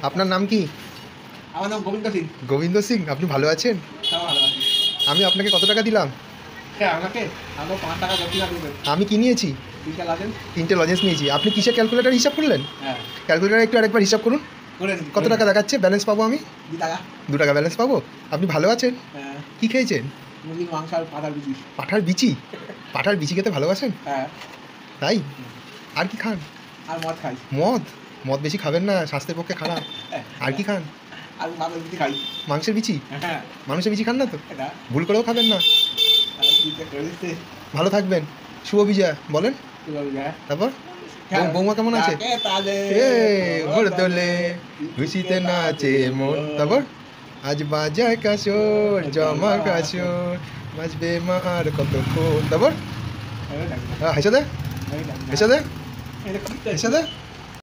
আপনার নাম কি? আমার নাম গোবিন্দ সিং। গোবিন্দ সিং। আপনি ভালো আছেন? আমি আপনাকে কত টাকা দিলাম? আমি কি নিয়েছি? 3টে লজেন্স নিয়েছি। আপনি কিসে ক্যালকুলেটার হিসাব করলেন? ক্যালকুলেটার একটু আরেকবার হিসাব করুন। কত টাকা দেখাচ্ছে? ব্যালেন্স পাবো আমি? 2 টাকা ব্যালেন্স পাবো। আপনি ভালো আছেন? কি খেয়েছেন? মাংস আর পাঠার বিচি। পাঠার বিচি? পাঠার বিচি খেতে ভালোবাসেন? তাই? আর কি খান? আর মদ খাই। মদ? মদ বেশি খাবেন না, স্বাস্থ্যের পক্ষে খারাপ। আর কি খান? আর মাংসের বিচি খাই। মাংসের বিচি? মানুষের বিচি খান না তো? ভুল করেও খাবেন না। ভালো থাকবেন। শুভ বিজয়া বলেন। তারপর বৌমা কেমন আছে? ভোর দোলে খুশিতে নাচে মন। তারপর আজ বাজায় কাশর জমা কাশর বাজবে মার কতক্ষণ। তারপর হেসে দে, হেসে দে, হেসে দে।